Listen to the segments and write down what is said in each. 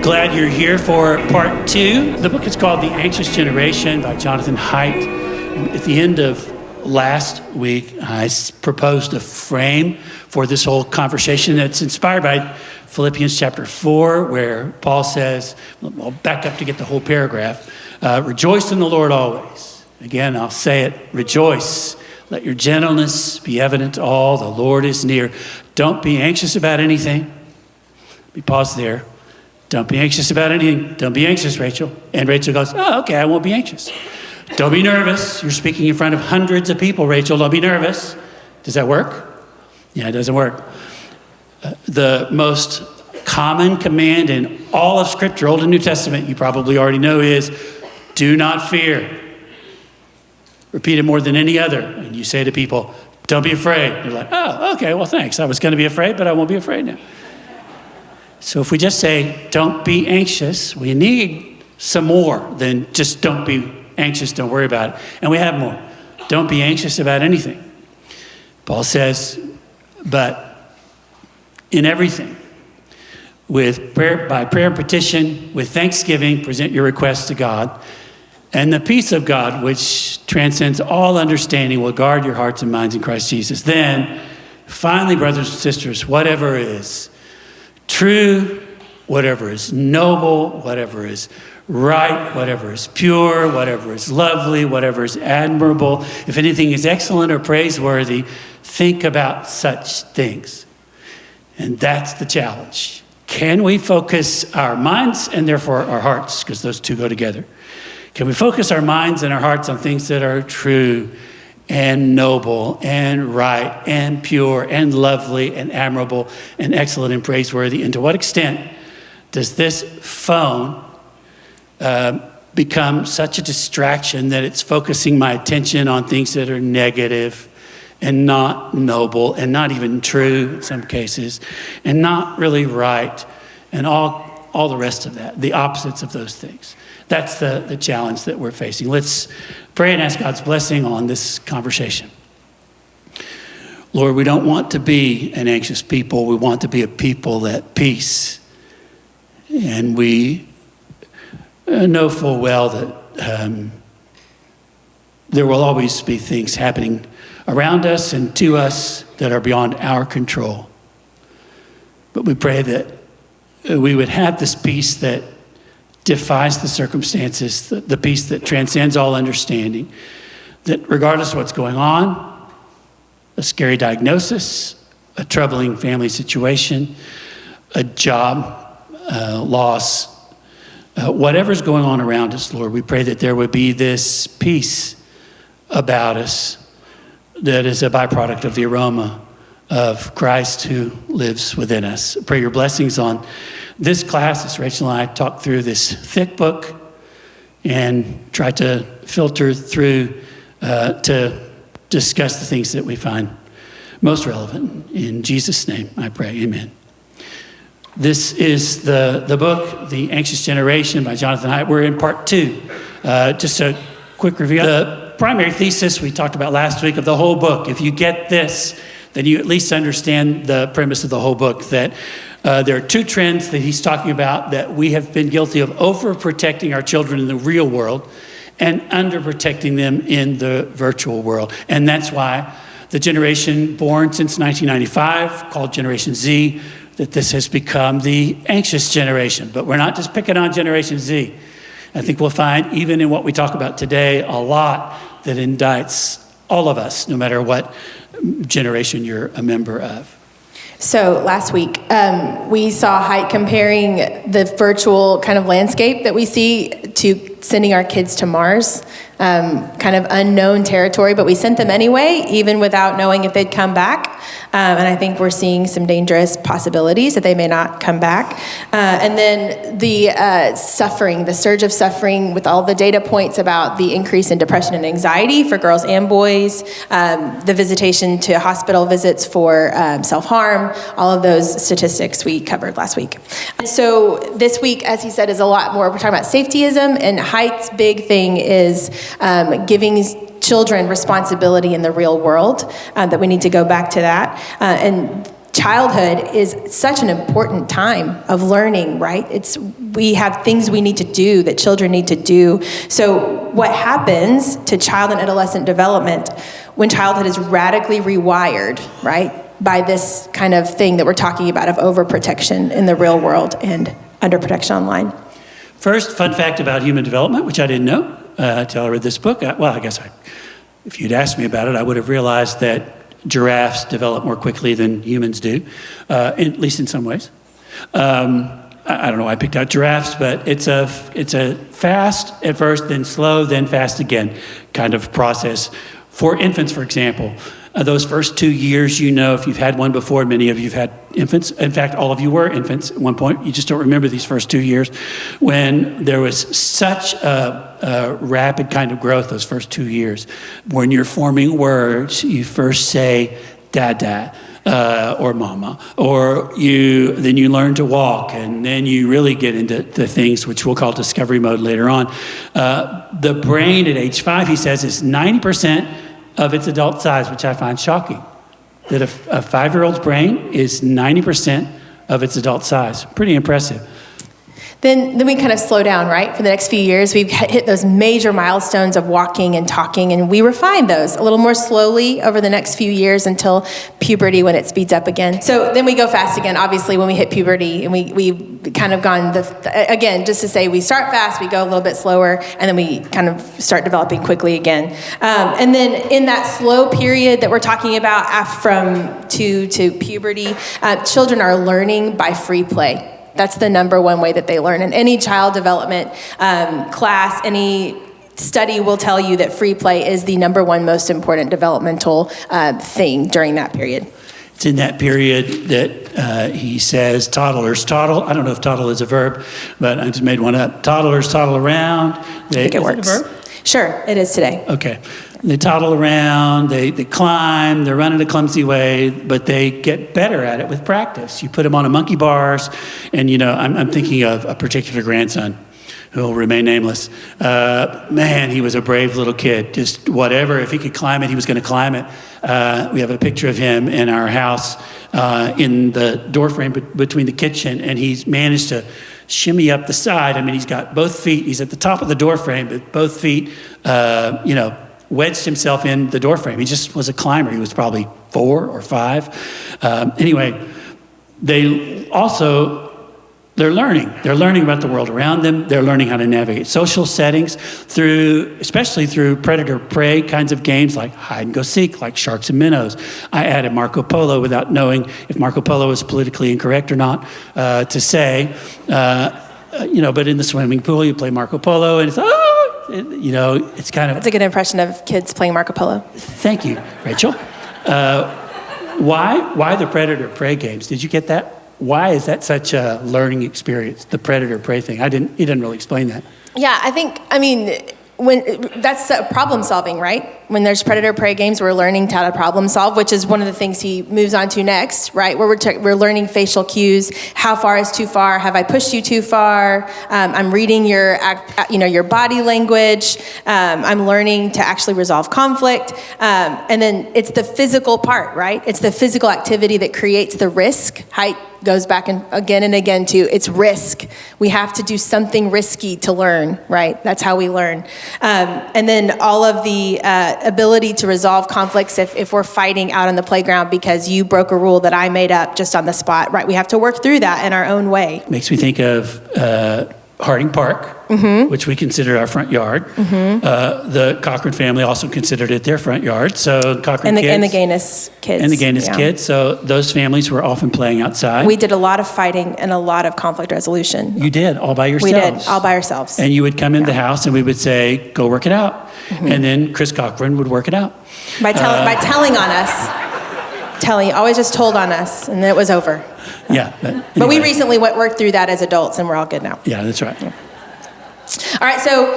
Glad you're here for part 2. The book is called The Anxious Generation by Jonathan Haidt. At the end of last week, I proposed a frame for this whole conversation that's inspired by Philippians chapter 4, where Paul says, I'll back up to get the whole paragraph, rejoice in the Lord always. Again, I'll say it, rejoice. Let your gentleness be evident to all. The Lord is near. Don't be anxious about anything. We pause there. Don't be anxious about anything. Don't be anxious, Rachel. And Rachel goes, oh, okay, I won't be anxious. Don't be nervous. You're speaking in front of hundreds of people, Rachel. Don't be nervous. Does that work? Yeah, it doesn't work. The most common command in all of Scripture, Old and New Testament, you probably already know, is do not fear. Repeat it more than any other. And you say to people, don't be afraid. You're like, oh, okay, well, thanks. I was going to be afraid, but I won't be afraid now. So if we just say, don't be anxious, we need some more than just don't be anxious, don't worry about it. And we have more. Don't be anxious about anything. Paul says, but in everything, with prayer, by prayer and petition, with thanksgiving, present your requests to God. And the peace of God, which transcends all understanding, will guard your hearts and minds in Christ Jesus. Then, finally, brothers and sisters, whatever is true, whatever is noble, whatever is right, whatever is pure, whatever is lovely, whatever is admirable, if anything is excellent or praiseworthy, think about such things. And that's the challenge. Can we focus our minds and therefore our hearts, because those two go together? Can we focus our minds and our hearts on things that are true and noble and right and pure and lovely and admirable and excellent and praiseworthy? And to what extent does this phone become such a distraction that it's focusing my attention on things that are negative and not noble and not even true in some cases and not really right and all the rest of that, the opposites of those things? That's the challenge that we're facing. Let's pray and ask God's blessing on this conversation. Lord, we don't want to be an anxious people. We want to be a people at peace. And we know full well that there will always be things happening around us and to us that are beyond our control. But we pray that we would have this peace that defies the circumstances, the peace that transcends all understanding, that regardless of what's going on, a scary diagnosis, a troubling family situation, a job loss, whatever's going on around us, Lord, we pray that there would be this peace about us that is a byproduct of the aroma of Christ who lives within us. Pray your blessings on this class as Rachel and I talk through this thick book and try to filter through to discuss the things that we find most relevant. In Jesus' name, I pray, amen. This is the book, The Anxious Generation by Jonathan Haidt. We're in part 2. Just a quick review. The primary thesis we talked about last week of the whole book, if you get this, then you at least understand the premise of the whole book, that there are two trends that he's talking about that we have been guilty of: overprotecting our children in the real world and underprotecting them in the virtual world. And that's why the generation born since 1995, called Generation Z, that this has become the anxious generation. But we're not just picking on Generation Z. I think we'll find, even in what we talk about today, a lot that indicts all of us, no matter what generation you're a member of. So last week, we saw Haidt comparing the virtual kind of landscape that we see to sending our kids to Mars, kind of unknown territory, but we sent them anyway, even without knowing if they'd come back. And I think we're seeing some dangerous possibilities that they may not come back. And then the suffering, the surge of suffering with all the data points about the increase in depression and anxiety for girls and boys, the visitation to hospital visits for self-harm, all of those statistics we covered last week. And so this week, as he said, is a lot more, we're talking about safetyism, and Haidt's big thing is giving children responsibility in the real world, that we need to go back to that. And childhood is such an important time of learning, right? We have things we need to do that children need to do. So what happens to child and adolescent development when childhood is radically rewired, right, by this kind of thing that we're talking about of overprotection in the real world and underprotection online? First, fun fact about human development, which I didn't know until I read this book. If you'd asked me about it, I would have realized that giraffes develop more quickly than humans do, at least in some ways. I don't know why I picked out giraffes, but it's a fast at first, then slow, then fast again kind of process. For infants, for example, those first 2 years, if you've had one before, many of you have had infants. In fact, all of you were infants at one point. You just don't remember these first 2 years when there was such a rapid kind of growth those first 2 years. When you're forming words, you first say dada or mama, then you learn to walk, and then you really get into the things which we'll call discovery mode later on. The brain at age 5, he says, is 90% of its adult size, which I find shocking. That a 5-year-old's brain is 90% of its adult size. Pretty impressive. Then we kind of slow down, right? For the next few years, we've hit those major milestones of walking and talking, and we refine those a little more slowly over the next few years until puberty, when it speeds up again. So then we go fast again, obviously, when we hit puberty, and we kind of gone, again, just to say we start fast, we go a little bit slower, and then we kind of start developing quickly again. And then in that slow period that we're talking about from to puberty, children are learning by free play. That's the number one way that they learn. In any child development class, any study will tell you that free play is the number one most important developmental thing during that period. It's in that period that he says toddlers toddle. I don't know if toddle is a verb, but I just made one up. Toddlers toddle around. I think it works. Is it a verb? Sure, it is today. Okay. They toddle around, they climb, they're running a clumsy way, but they get better at it with practice. You put them on a monkey bars, and I'm thinking of a particular grandson who will remain nameless. Man, he was a brave little kid. Just whatever, if he could climb it, he was going to climb it. We have a picture of him in our house in the doorframe between the kitchen, and he's managed to shimmy up the side. I mean, he's got both feet. He's at the top of the doorframe, but both feet, wedged himself in the doorframe. He just was a climber. He was probably 4 or 5. Anyway, they're learning. They're learning about the world around them. They're learning how to navigate social settings especially through predator-prey kinds of games like hide and go seek, like sharks and minnows. I added Marco Polo without knowing if Marco Polo is politically incorrect or not to say, but in the swimming pool you play Marco Polo and it's it's kind of... That's a good impression of kids playing Marco Polo. Thank you, Rachel. Why the predator-prey games? Did you get that? Why is that such a learning experience, the predator-prey thing? He didn't really explain that. Yeah, when that's problem solving, right? When there's predator-prey games, we're learning how to problem solve, which is one of the things he moves on to next, right? Where we're learning facial cues. How far is too far? Have I pushed you too far? I'm reading your body language. I'm learning to actually resolve conflict. And then it's the physical part, right? It's the physical activity that creates the risk. Height goes back and again to it's risk. We have to do something risky to learn, right? That's how we learn. And then all of the ability to resolve conflicts if we're fighting out on the playground because you broke a rule that I made up just on the spot, right? We have to work through that in our own way. Makes me think of Harding Park, which we consider our front yard. The Cochran family also considered it their front yard. So Cochran kids. And the Gaines kids. And the Gaines kids. So those families were often playing outside. We did a lot of fighting and a lot of conflict resolution. You did, all by yourselves. We did, all by ourselves. And you would come in the house and we would say, go work it out. And then Chris Cochran would work it out. By telling on us. Always just told on us, and then it was over. Yeah. But we recently worked through that as adults, and we're all good now. Yeah, that's right. Yeah. All right, so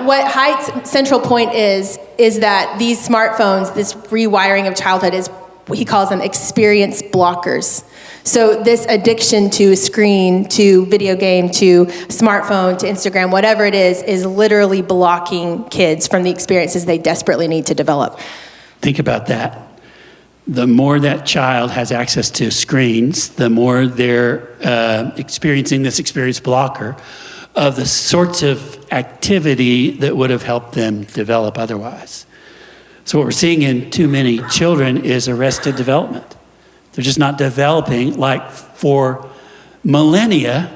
what Haidt's central point is that these smartphones, this rewiring of childhood is, he calls them experience blockers. So this addiction to a screen, to video game, to smartphone, to Instagram, whatever it is literally blocking kids from the experiences they desperately need to develop. Think about that. the more that child has access to screens, the more they're experiencing this experience blocker of the sorts of activity that would have helped them develop otherwise. So what we're seeing in too many children is arrested development. They're just not developing like for millennia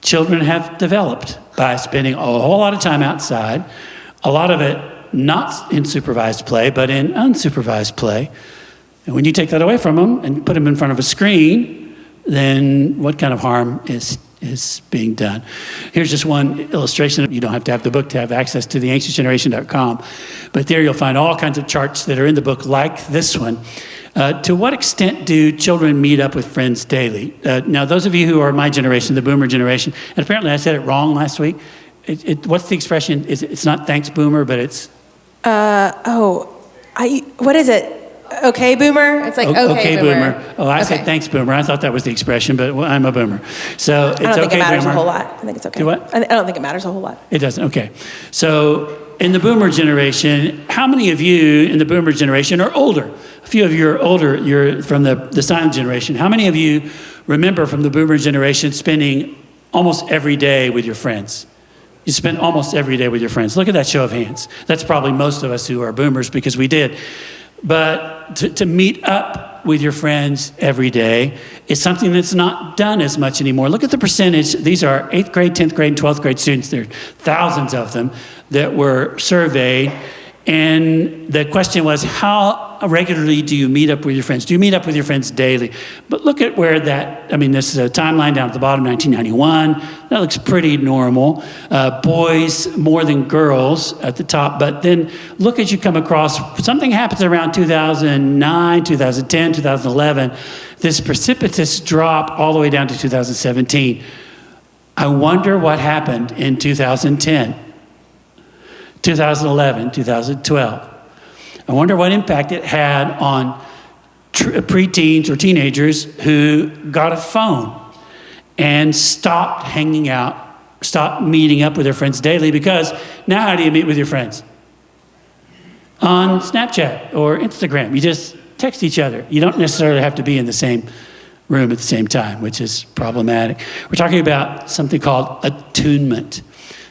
children have developed by spending a whole lot of time outside, a lot of it not in supervised play, but in unsupervised play. And when you take that away from them and put them in front of a screen, then what kind of harm is being done? Here's just one illustration. You don't have to have the book to have access to theanxiousgeneration.com, but there you'll find all kinds of charts that are in the book like this one. To what extent do children meet up with friends daily? Now, those of you who are my generation, the boomer generation, and apparently I said it wrong last week. What's the expression? It's not thanks boomer, but it's... what is it? Okay, boomer? It's like, okay, boomer. Oh, I said thanks, boomer. I thought that was the expression, but I'm a boomer. So it's okay, I don't think it matters boomer. a whole lot. I think it's okay. Do what? I don't think it matters a whole lot. It doesn't, okay. So in the boomer generation, how many of you in the boomer generation are older? A few of you are older, you're from the silent generation. How many of you remember from the boomer generation spending almost every day with your friends? You spent almost every day with your friends. Look at that show of hands. That's probably most of us who are boomers because we did. But to meet up with your friends every day is something that's not done as much anymore. Look at the percentage. These are 8th grade, 10th grade, and 12th grade students. There are thousands of them that were surveyed. And the question was, how regularly do you meet up with your friends? Do you meet up with your friends daily? But look at where this is a timeline down at the bottom, 1991. That looks pretty normal. Boys more than girls at the top. But then look as you come across, something happens around 2009, 2010, 2011. This precipitous drop all the way down to 2017. I wonder what happened in 2010. 2011, 2012. I wonder what impact it had on preteens or teenagers who got a phone and stopped hanging out, stopped meeting up with their friends daily, because now how do you meet with your friends? On Snapchat or Instagram. You just text each other. You don't necessarily have to be in the same room at the same time, which is problematic. We're talking about something called attunement.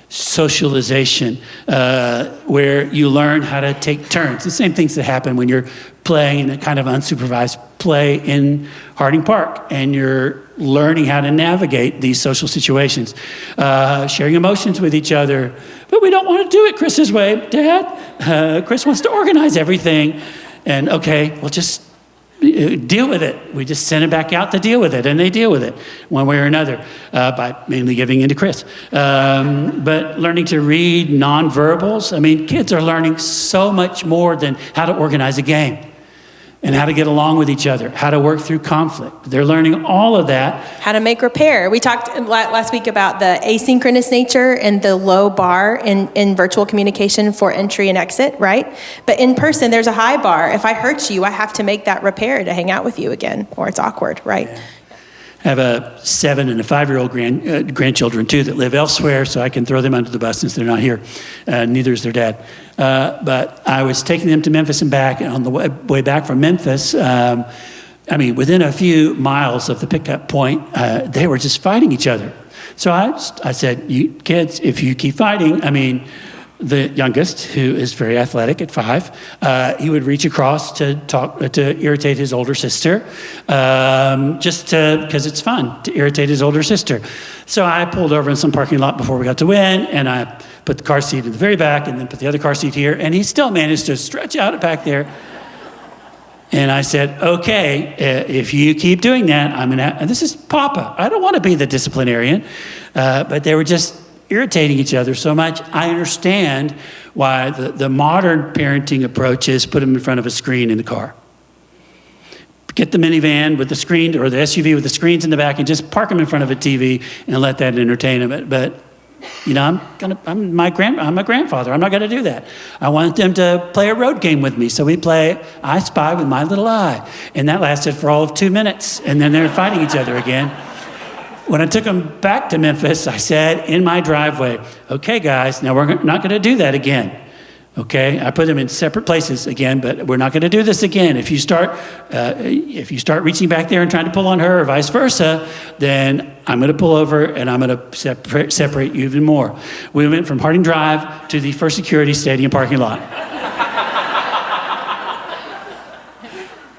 Socialization, where you learn how to take turns. The same things that happen when you're playing in a kind of unsupervised play in Harding Park, and you're learning how to navigate these social situations, sharing emotions with each other. But we don't want to do it Chris's way, Dad. Chris wants to organize everything, and okay, we'll just deal with it. We just send it back out to deal with it, and they deal with it one way or another by mainly giving in to Chris. But learning to read nonverbals. I mean, kids are learning so much more than how to organize a game and how to get along with each other, how to work through conflict. They're learning all of that. How to make repair. We talked last week about the asynchronous nature and the low bar in virtual communication for entry and exit, right? But in person, there's a high bar. If I hurt you, I have to make that repair to hang out with you again, or it's awkward, right? Yeah. I have a 7 and a 5-year-old grandchildren too that live elsewhere, so I can throw them under the bus since they're not here. Neither is their dad. But I was taking them to Memphis and back, and on the way back from Memphis, within a few miles of the pickup point, they were just fighting each other. So I said, you kids, if you keep fighting, the youngest, who is very athletic at 5, he would reach across to irritate his older sister, because it's fun to irritate his older sister. So I pulled over in some parking lot before we got to Wynn, and I put the car seat in the very back, and then put the other car seat here, and he still managed to stretch out back there. And I said, okay, if you keep doing that, and this is Papa. I don't want to be the disciplinarian, but they were just irritating each other so much. I understand why the modern parenting approach is put them in front of a screen in the car. Get the minivan with the screen, or the SUV with the screens in the back, and just park them in front of a TV and let that entertain them. But I'm a grandfather. I'm not going to do that. I want them to play a road game with me. So we play I Spy with My Little Eye. And that lasted for all of 2 minutes. And then they're fighting each other again. When I took them back to Memphis, I said in my driveway, okay, guys, now we're not going to do that again. Okay, I put them in separate places again, but we're not going to do this again. If you start reaching back there and trying to pull on her, or vice versa, then I'm going to pull over and I'm going to separate you even more. We went from Harding Drive to the First Security Stadium parking lot.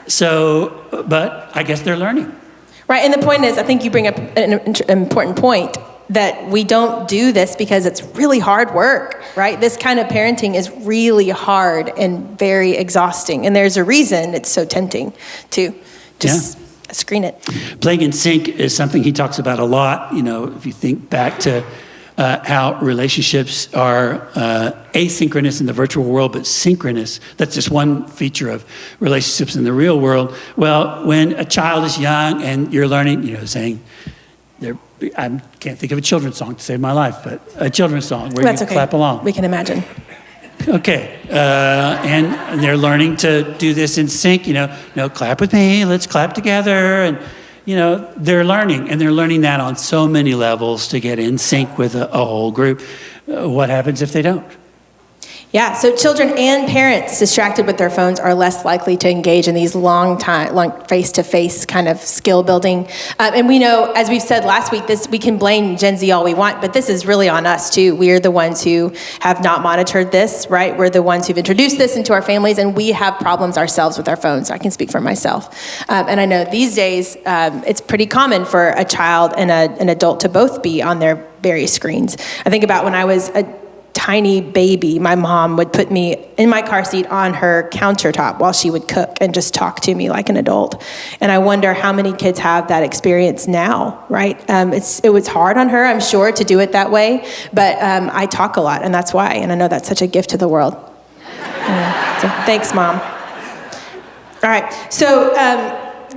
So, but I guess they're learning. Right, and the point is, I think you bring up an important point, that we don't do this because it's really hard work, right? This kind of parenting is really hard and very exhausting. And there's a reason it's so tempting to just screen it. Playing in sync is something he talks about a lot. You know, if you think back to how relationships are asynchronous in the virtual world, but synchronous. That's just one feature of relationships in the real world. Well, when a child is young and you're learning, you know, saying, I can't think of a children's song to save my life, but a children's song where you clap along. We can imagine. Okay, and they're learning to do this in sync. You know, clap with me. Let's clap together. And you know, they're learning, and they're learning that on so many levels to get in sync with a whole group. What happens if they don't? Yeah, so children and parents distracted with their phones are less likely to engage in these long face-to-face kind of skill building. And we know, as we've said last week, we can blame Gen Z all we want, but this is really on us too. We are the ones who have not monitored this, right? We're the ones who've introduced this into our families, and we have problems ourselves with our phones. I can speak for myself. And I know these days, it's pretty common for a child and an adult to both be on their various screens. I think about when I was a tiny baby, my mom would put me in my car seat on her countertop while she would cook and just talk to me like an adult. And I wonder how many kids have that experience now, right? It was hard on her, I'm sure, to do it that way, but I talk a lot, and that's why, and I know that's such a gift to the world. So thanks, Mom. All right, so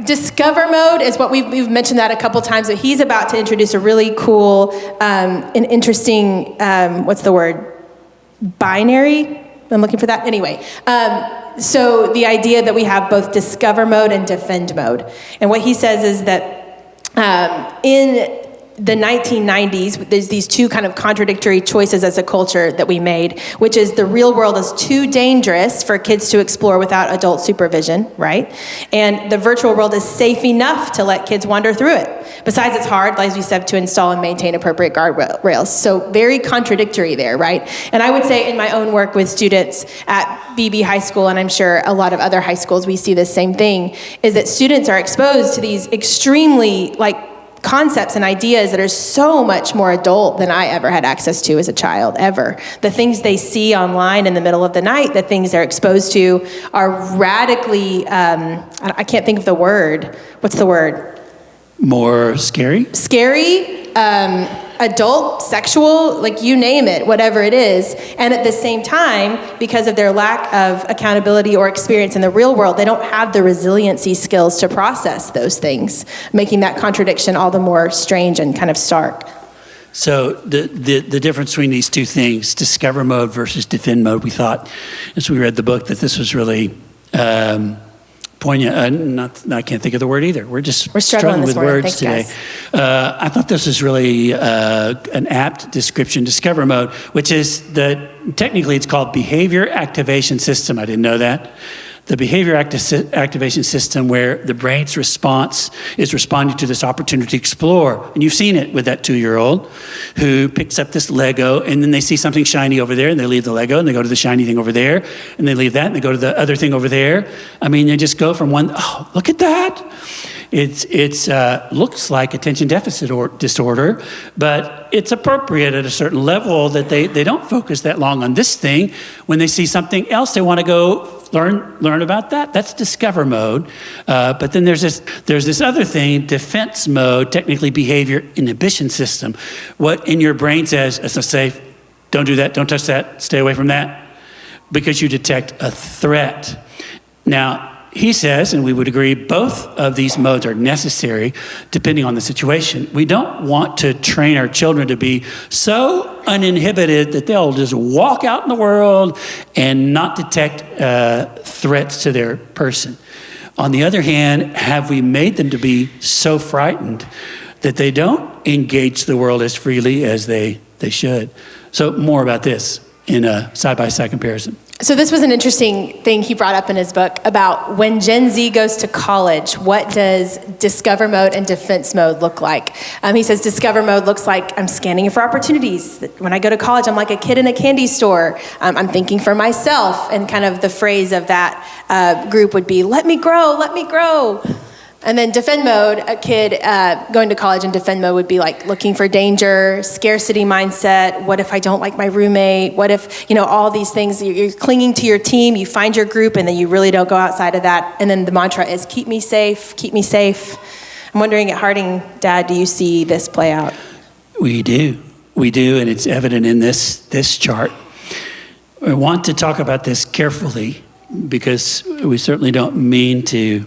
Discover mode is what we've mentioned that a couple times, but he's about to introduce a really cool and interesting, what's the word? Binary? I'm looking for that. Anyway, so the idea that we have both discover mode and defend mode. And what he says is that in the 1990s, there's these two kind of contradictory choices as a culture that we made, which is the real world is too dangerous for kids to explore without adult supervision, right? And the virtual world is safe enough to let kids wander through it. Besides, it's hard, as we said, to install and maintain appropriate guardrails. So very contradictory there, right? And I would say in my own work with students at BB High School, and I'm sure a lot of other high schools, we see the same thing, is that students are exposed to these extremely, concepts and ideas that are so much more adult than I ever had access to as a child, ever. The things they see online in the middle of the night, the things they're exposed to are radically, I can't think of the word. What's the word? More scary? Scary, adult, sexual, you name it, whatever it is. And at the same time, because of their lack of accountability or experience in the real world, they don't have the resiliency skills to process those things, making that contradiction all the more strange and kind of stark. So the difference between these two things, discover mode versus defend mode, we thought, as we read the book, that this was really poignant. I can't think of the word either. We're struggling with words today. I thought this was really an apt description, discover mode, which is technically it's called behavior activation system. I didn't know that. The behavior activation system, where the brain's response is responding to this opportunity to explore. And you've seen it with that 2-year-old who picks up this Lego, and then they see something shiny over there, and they leave the Lego, and they go to the shiny thing over there, and they leave that, and they go to the other thing over there. I mean, they just go from one, oh, look at that. It's looks like attention deficit disorder, but it's appropriate at a certain level that they don't focus that long on this thing. When they see something else, they want to go learn about that. That's discover mode. But then there's this other thing, defense mode, technically behavior inhibition system. What in your brain says, it's not safe, don't do that, don't touch that, stay away from that, because you detect a threat. Now, he says, and we would agree, both of these modes are necessary depending on the situation. We don't want to train our children to be so uninhibited that they'll just walk out in the world and not detect threats to their person. On the other hand, have we made them to be so frightened that they don't engage the world as freely as they should? So more about this in a side-by-side comparison. So this was an interesting thing he brought up in his book about when Gen Z goes to college, what does discover mode and defense mode look like? He says discover mode looks like I'm scanning for opportunities. When I go to college, I'm like a kid in a candy store. I'm thinking for myself, and kind of the phrase of that group would be, let me grow, let me grow. And then defend mode, a kid going to college in defend mode would be like looking for danger, scarcity mindset. What if I don't like my roommate? What if, all these things, you're clinging to your team, you find your group, and then you really don't go outside of that. And then the mantra is keep me safe, keep me safe. I'm wondering at Harding, Dad, do you see this play out? We do, and it's evident in this chart. I want to talk about this carefully because we certainly don't mean to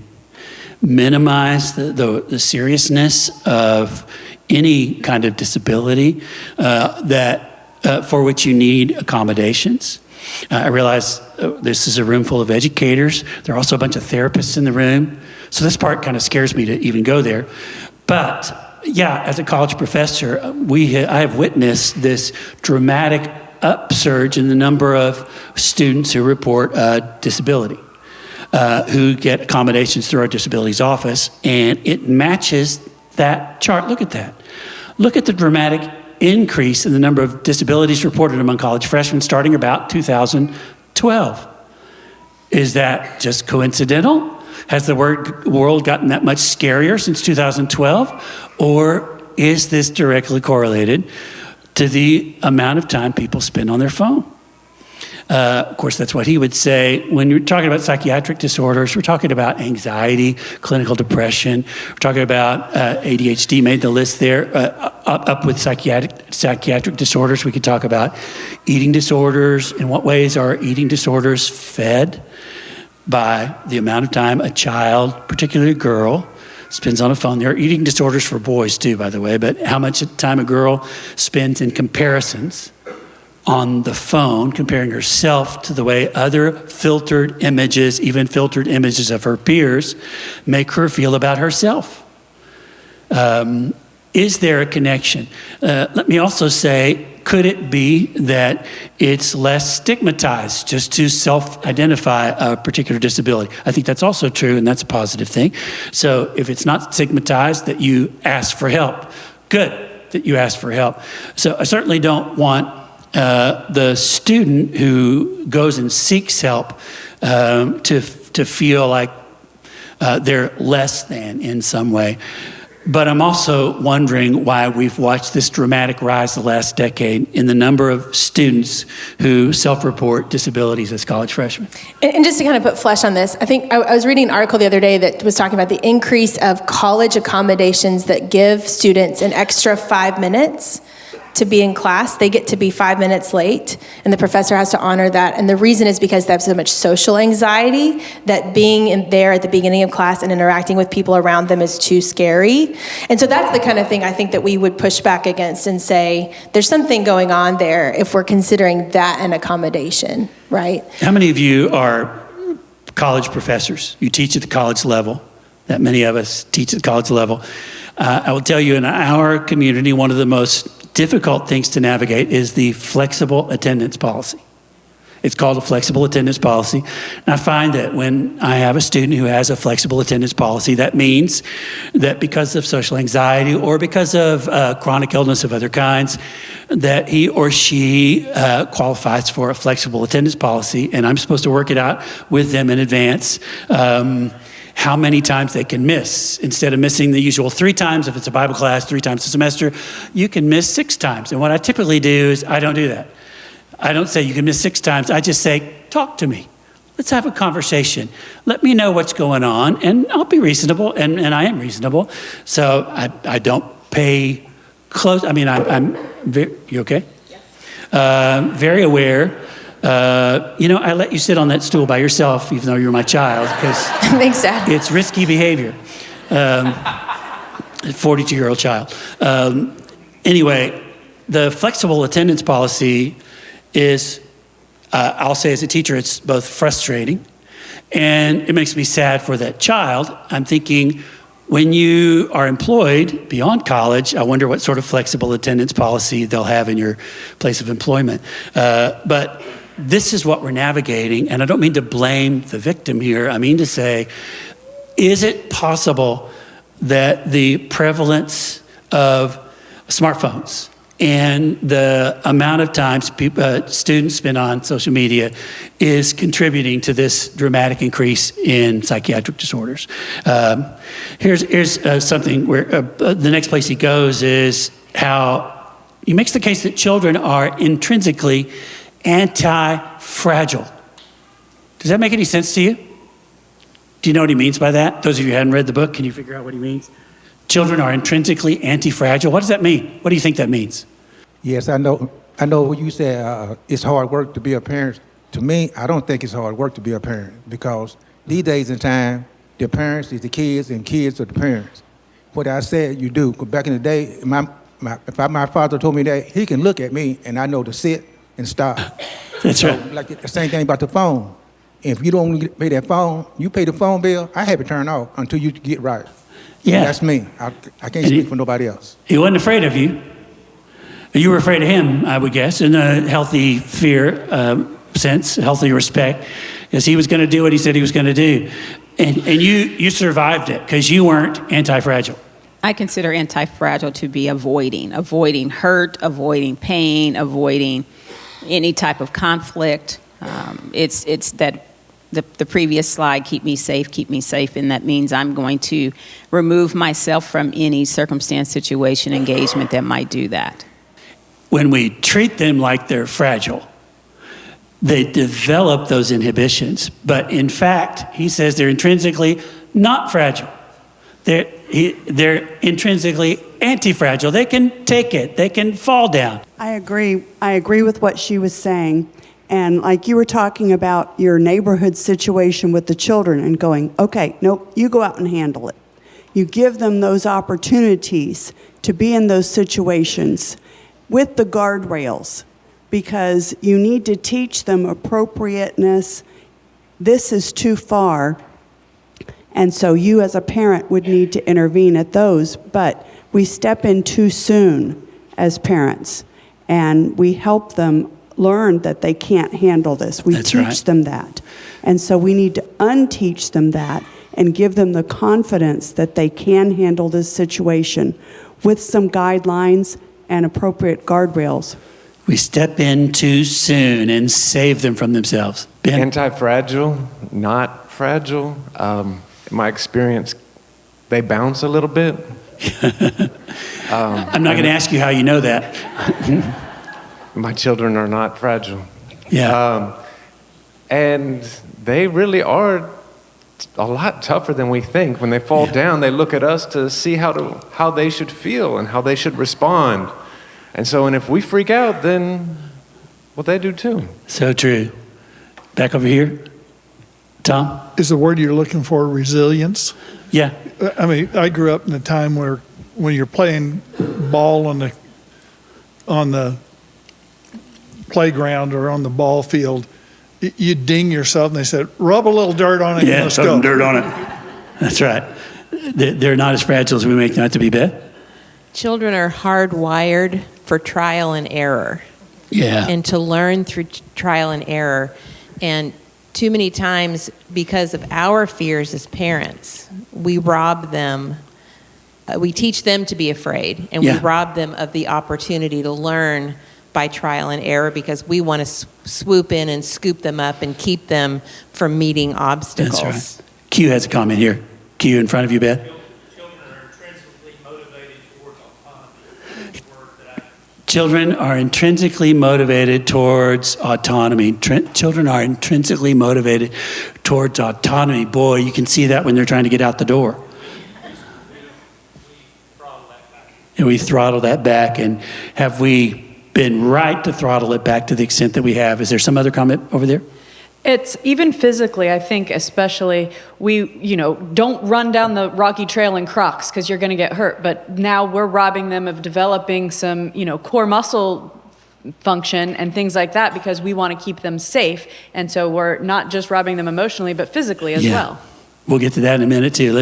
minimize the seriousness of any kind of disability that for which you need accommodations. I realize this is a room full of educators. There are also a bunch of therapists in the room. So this part kind of scares me to even go there. But yeah, as a college professor, I have witnessed this dramatic upsurge in the number of students who report disability. Who get accommodations through our disabilities office, and it matches that chart. Look at that. Look at the dramatic increase in the number of disabilities reported among college freshmen starting about 2012. Is that just coincidental? Has the world gotten that much scarier since 2012? Or is this directly correlated to the amount of time people spend on their phone? Of course, that's what he would say. When you're talking about psychiatric disorders, we're talking about anxiety, clinical depression. We're talking about ADHD made the list there. Up with psychiatric disorders, we could talk about eating disorders. In what ways are eating disorders fed? By the amount of time a child, particularly a girl, spends on a phone. There are eating disorders for boys too, by the way, but how much time a girl spends in comparisons on the phone, comparing herself to the way other filtered images, even filtered images of her peers, make her feel about herself. Is there a connection? Let me also say, could it be that it's less stigmatized just to self-identify a particular disability? I think that's also true, and that's a positive thing. So if it's not stigmatized, that you ask for help. Good that you ask for help. So I certainly don't want the student who goes and seeks help to feel like they're less than in some way. But I'm also wondering why we've watched this dramatic rise the last decade in the number of students who self-report disabilities as college freshmen. And just to kind of put flesh on this, I think I was reading an article the other day that was talking about the increase of college accommodations that give students an extra 5 minutes to be in class. They get to be 5 minutes late, and the professor has to honor that. And the reason is because they have so much social anxiety that being in there at the beginning of class and interacting with people around them is too scary. And so that's the kind of thing I think that we would push back against and say, there's something going on there if we're considering that an accommodation, right? How many of you are college professors? You teach at the college level. That many of us teach at the college level. I will tell you, in our community, one of the most difficult things to navigate is the flexible attendance policy. It's called a flexible attendance policy. And I find that when I have a student who has a flexible attendance policy, that means that because of social anxiety or because of chronic illness of other kinds, that he or she qualifies for a flexible attendance policy, and I'm supposed to work it out with them in advance. How many times they can miss. Instead of missing the usual 3 times, if it's a Bible class, 3 times a semester, you can miss 6 times. And what I typically do is I don't do that. I don't say you can miss 6 times. I just say, talk to me. Let's have a conversation. Let me know what's going on, and I'll be reasonable, and I am reasonable. So I don't pay close. I mean, I'm very, you okay? Yes. Very aware. I let you sit on that stool by yourself, even though you're my child, because Thanks, Dad. It's risky behavior. 42-year-old child. Anyway, the flexible attendance policy is, I'll say as a teacher, it's both frustrating and it makes me sad for that child. I'm thinking, when you are employed beyond college, I wonder what sort of flexible attendance policy they'll have in your place of employment. But this is what we're navigating. And I don't mean to blame the victim here. I mean to say, is it possible that the prevalence of smartphones and the amount of time students spend on social media is contributing to this dramatic increase in psychiatric disorders? Here's something where the next place he goes is how he makes the case that children are intrinsically anti-fragile. Does that make any sense to you? Do you know what he means by that? Those of you who hadn't read the book, can you figure out what he means? Children are intrinsically anti-fragile. What does that mean? What do you think that means? Yes, I know what you said. It's hard work to be a parent. To me, I don't think it's hard work to be a parent, because these days and time, the parents is the kids and kids are the parents. What I said, you do. 'Cause back in the day, my father told me that he can look at me and I know to sit and stop. That's right. Like the same thing about the phone. If you don't pay that phone, you pay the phone bill, I have it turned off until you get right. Yeah. That's me. I can't speak for nobody else. He wasn't afraid of you. You were afraid of him, I would guess, in a healthy fear sense, healthy respect, because he was going to do what he said he was going to do. And you survived it because you weren't anti-fragile. I consider anti-fragile to be avoiding hurt, avoiding pain, avoiding any type of conflict. It's that the previous slide, keep me safe, and that means I'm going to remove myself from any circumstance, situation, engagement that might do that. When we treat them like they're fragile, they develop those inhibitions. But in fact, he says they're intrinsically not fragile. They're intrinsically anti-fragile. They can take it. They can fall down. I agree. I agree with what she was saying. And like you were talking about your neighborhood situation with the children and going, okay, nope, you go out and handle it. You give them those opportunities to be in those situations with the guardrails, because you need to teach them appropriateness. This is too far. And so you as a parent would need to intervene at those, but we step in too soon as parents, and we help them learn that they can't handle this. We teach them that. And so we need to unteach them that and give them the confidence that they can handle this situation with some guidelines and appropriate guardrails. We step in too soon and save them from themselves. Ben? Anti-fragile, not fragile. In my experience, they bounce a little bit. I'm not going to ask you how you know that. My children are not fragile. Yeah. And they really are a lot tougher than we think. When they fall down, they look at us to see how they should feel and how they should respond. And if we freak out, then, well, they do too. So true. Back over here. Tom? Is the word you're looking for resilience? Yeah. I mean, I grew up in a time where when you're playing ball on the playground or on the ball field, you ding yourself, and they said, rub a little dirt on it. Yeah, let's rub go. some dirt on it. That's right. They're not as fragile as we make them out to be, Beth. Children are hardwired for trial and error. Yeah. And to learn through trial and error. And too many times, because of our fears as parents, we rob them. We teach them to be afraid, and we rob them of the opportunity to learn by trial and error, because we want to swoop in and scoop them up and keep them from meeting obstacles. That's right. Q has a comment here. Q in front of you, Beth. Children are intrinsically motivated towards autonomy. Children are intrinsically motivated towards autonomy. Boy, you can see that when they're trying to get out the door. And we throttle that back. And have we been right to throttle it back to the extent that we have? Is there some other comment over there? It's even physically, I think, especially, we, don't run down the rocky trail in Crocs because you're going to get hurt. But now we're robbing them of developing some, core muscle function and things like that, because we want to keep them safe. And so we're not just robbing them emotionally, but physically as well. We'll get to that in a minute too.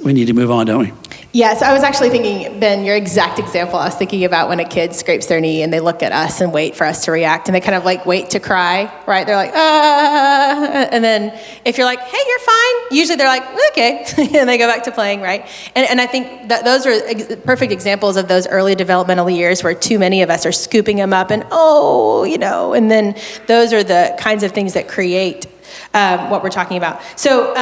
We need to move on, don't we? Yeah, so I was actually thinking, Ben, your exact example, I was thinking about when a kid scrapes their knee and they look at us and wait for us to react, and they kind of like wait to cry, right? They're like, ah, and then if you're like, hey, you're fine, usually they're like, okay, and they go back to playing, right? And I think that those are perfect examples of those early developmental years where too many of us are scooping them up and, and then those are the kinds of things that create what we're talking about. So,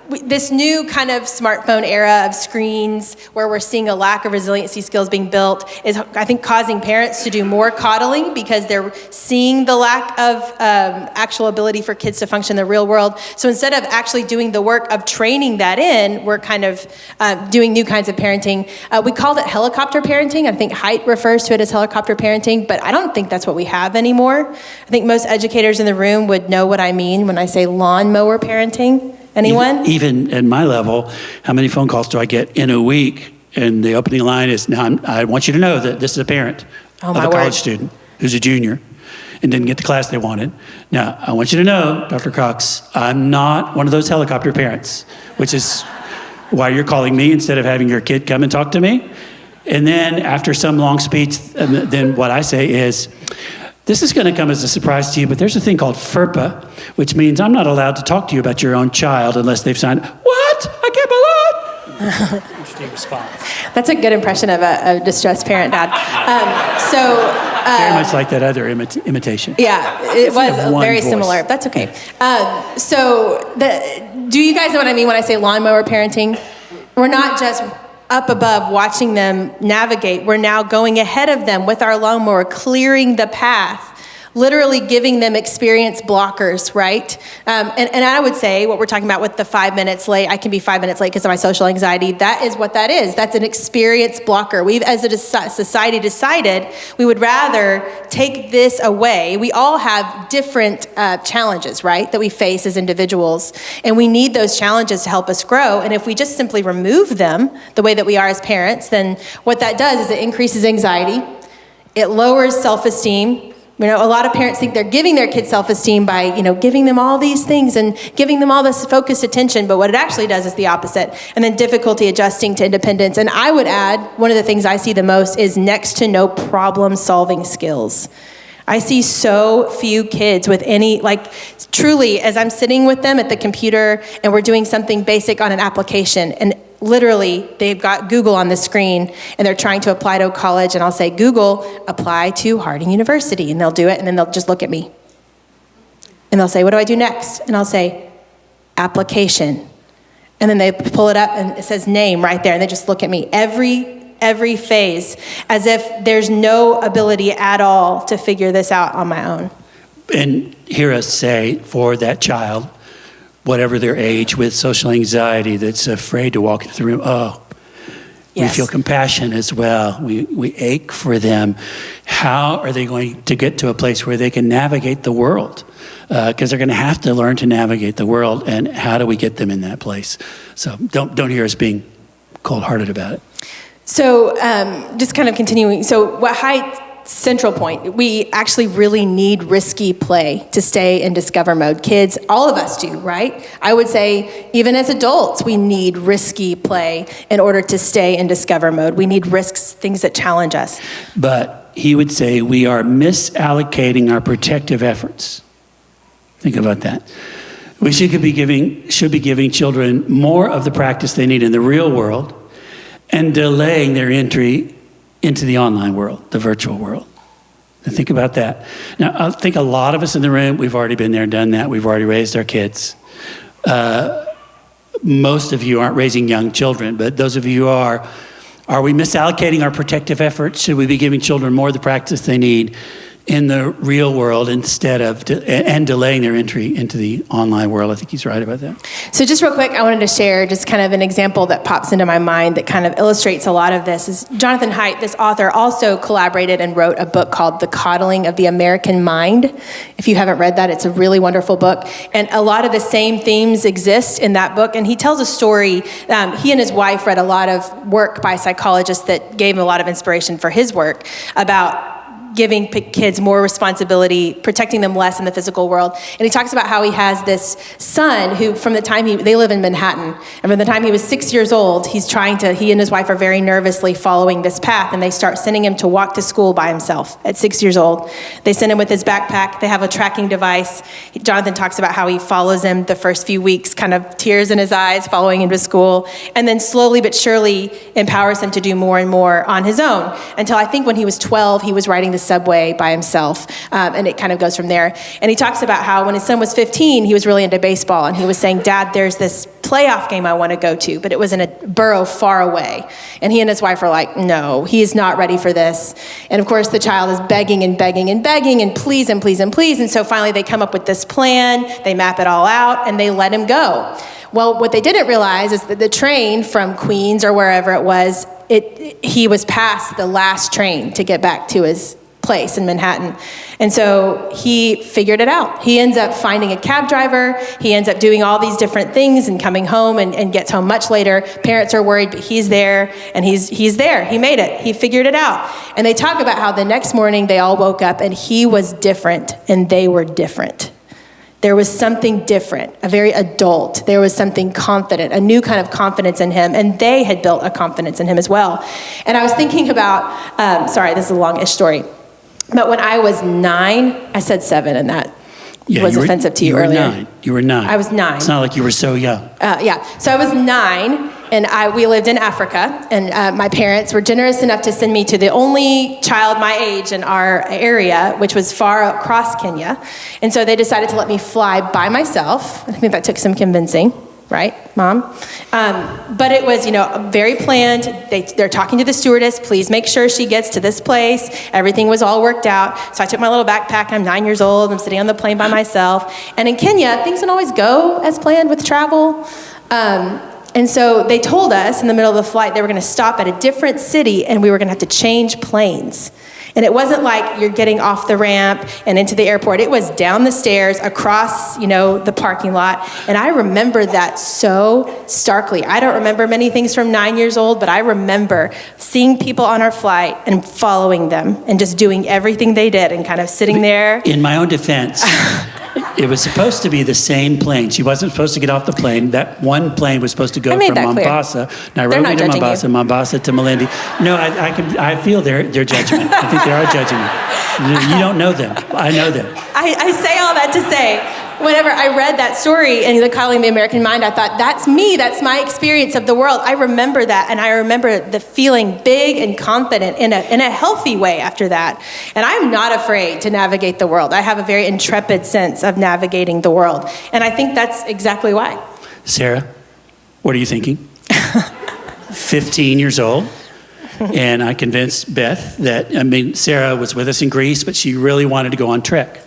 this new kind of smartphone era of screens where we're seeing a lack of resiliency skills being built is, I think, causing parents to do more coddling because they're seeing the lack of actual ability for kids to function in the real world. So instead of actually doing the work of training that in, we're kind of doing new kinds of parenting. We called it helicopter parenting. I think Haidt refers to it as helicopter parenting, but I don't think that's what we have anymore. I think most educators in the room would know what I mean when I say lawnmower parenting. Anyone? Even at my level, how many phone calls do I get in a week? And the opening line is, now I want you to know that this is a parent of a college student who's a junior and didn't get the class they wanted. Now, I want you to know, Dr. Cox, I'm not one of those helicopter parents, which is why you're calling me instead of having your kid come and talk to me. And then after some long speech, then what I say is, this is going to come as a surprise to you, but there's a thing called FERPA, which means I'm not allowed to talk to you about your own child unless they've signed. What? I can't believe. Interesting response. That's a good impression of a distressed parent, Dad. Very much like that other imitation. Yeah, it was very similar. That's okay. Do you guys know what I mean when I say lawnmower parenting? We're not just up above watching them navigate. We're now going ahead of them with our lawnmower, clearing the path, literally giving them experience blockers, right? And I would say what we're talking about with the 5 minutes late, I can be 5 minutes late because of my social anxiety. That is what that is. That's an experience blocker. We've, as a society, decided we would rather take this away. We all have different challenges, right, that we face as individuals. And we need those challenges to help us grow. And if we just simply remove them the way that we are as parents, then what that does is it increases anxiety. It lowers self-esteem. You know, a lot of parents think they're giving their kids self-esteem by, giving them all these things and giving them all this focused attention, but what it actually does is the opposite. And then difficulty adjusting to independence. And I would add, one of the things I see the most is next to no problem-solving skills. I see so few kids with any, truly, as I'm sitting with them at the computer and we're doing something basic on an application, and literally, they've got Google on the screen and they're trying to apply to a college, and I'll say, Google, apply to Harding University. And they'll do it, and then they'll just look at me. And they'll say, what do I do next? And I'll say, application. And then they pull it up and it says name right there, and they just look at me every phase as if there's no ability at all to figure this out on my own. And hear us say for that child, whatever their age, with social anxiety that's afraid to walk into the room, we feel compassion as well. We ache for them. How are they going to get to a place where they can navigate the world? Because they're going to have to learn to navigate the world, and how do we get them in that place? So don't hear us being cold-hearted about it. So just kind of continuing, so what Haidt's central point, we actually really need risky play to stay in discover mode. Kids, all of us do, right? I would say even as adults, we need risky play in order to stay in discover mode. We need risks, things that challenge us. But he would say we are misallocating our protective efforts. Think about that. We should be giving children more of the practice they need in the real world and delaying their entry into the online world, the virtual world. And think about that. Now, I think a lot of us in the room, we've already been there, done that. We've already raised our kids. Most of you aren't raising young children, but those of you who are we misallocating our protective efforts? Should we be giving children more of the practice they need in the real world instead of and delaying their entry into the online world? I think he's right about that. So just real quick, I wanted to share just kind of an example that pops into my mind that kind of illustrates a lot of this. Is Jonathan Haidt, this author, also collaborated and wrote a book called The Coddling of the American Mind. If you haven't read that, it's a really wonderful book. And a lot of the same themes exist in that book. And he tells a story. He and his wife read a lot of work by psychologists that gave him a lot of inspiration for his work about giving kids more responsibility, protecting them less in the physical world. And he talks about how he has this son who, from the time they live in Manhattan, and from the time he was 6 years old, he and his wife are very nervously following this path, and they start sending him to walk to school by himself at 6 years old. They send him with his backpack. They have a tracking device. Jonathan talks about how he follows him the first few weeks, kind of tears in his eyes, following him to school, and then slowly but surely empowers him to do more and more on his own, until I think when he was 12, he was riding the subway by himself, and it kind of goes from there. And he talks about how when his son was 15, he was really into baseball, and he was saying, Dad, there's this playoff game I want to go to, but it was in a borough far away. And he and his wife are like, no, he is not ready for this. And of course, the child is begging and begging and begging and please and please and please. And so finally they come up with this plan, they map it all out, and they let him go. Well, what they didn't realize is that the train from Queens or wherever it was, he was past the last train to get back to his place in Manhattan. And so he figured it out. He ends up finding a cab driver. He ends up doing all these different things and coming home and gets home much later. Parents are worried, but he's there, and he's there. He made it. He figured it out. And they talk about how the next morning they all woke up and he was different and they were different. There was something different, a very adult. There was something confident, a new kind of confidence in him, and they had built a confidence in him as well. And I was thinking about, sorry, this is a long-ish story, but when I was 9, I said 7, and that was offensive to you earlier. You were 9. I was 9. It's not like you were so young. Yeah, so I was 9, and we lived in Africa, and my parents were generous enough to send me to the only child my age in our area, which was far across Kenya. And so they decided to let me fly by myself. I think that took some convincing. Right, Mom? But it was, very planned. They're talking to the stewardess. Please make sure she gets to this place. Everything was all worked out. So I took my little backpack. I'm 9 years old. I'm sitting on the plane by myself. And in Kenya, things don't always go as planned with travel. And so they told us in the middle of the flight they were going to stop at a different city and we were going to have to change planes. And it wasn't like you're getting off the ramp and into the airport. It was down the stairs, across, the parking lot. And I remember that so starkly. I don't remember many things from 9 years old, but I remember seeing people on our flight and following them and just doing everything they did and kind of sitting there. In my own defense, it was supposed to be the same plane. She wasn't supposed to get off the plane. That one plane was supposed to go from Mombasa, Nairobi to Mombasa, Mombasa to Malindi. No, I feel their judgment. I think they are judging me. You don't know them. I know them. I say all that to say, whenever I read that story and Calling the American Mind, I thought, that's me. That's my experience of the world. I remember that, and I remember the feeling big and confident in a healthy way after that. And I'm not afraid to navigate the world. I have a very intrepid sense of navigating the world. And I think that's exactly why. Sarah, what are you thinking? 15 years old. And I convinced Beth that, Sarah was with us in Greece, but she really wanted to go on trek.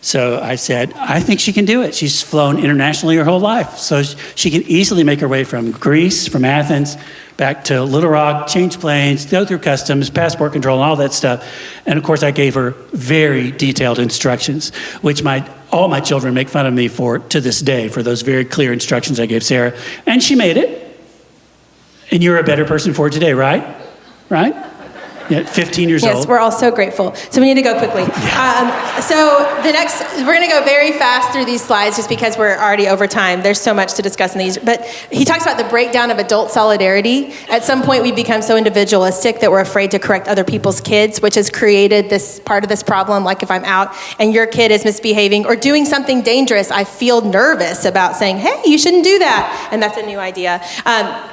So I said, I think she can do it. She's flown internationally her whole life. So she can easily make her way from Greece, from Athens, back to Little Rock, change planes, go through customs, passport control, and all that stuff. And of course, I gave her very detailed instructions, which all my children make fun of me for to this day, for those very clear instructions I gave Sarah. And she made it. And you're a better person for it today, right? Right? Yeah, 15 years old. Yes, we're all so grateful. So we need to go quickly. So we're going to go very fast through these slides just because we're already over time. There's so much to discuss in these. But he talks about the breakdown of adult solidarity. At some point, we become so individualistic that we're afraid to correct other people's kids, which has created this part of this problem. Like if I'm out and your kid is misbehaving or doing something dangerous, I feel nervous about saying, hey, you shouldn't do that. And that's a new idea.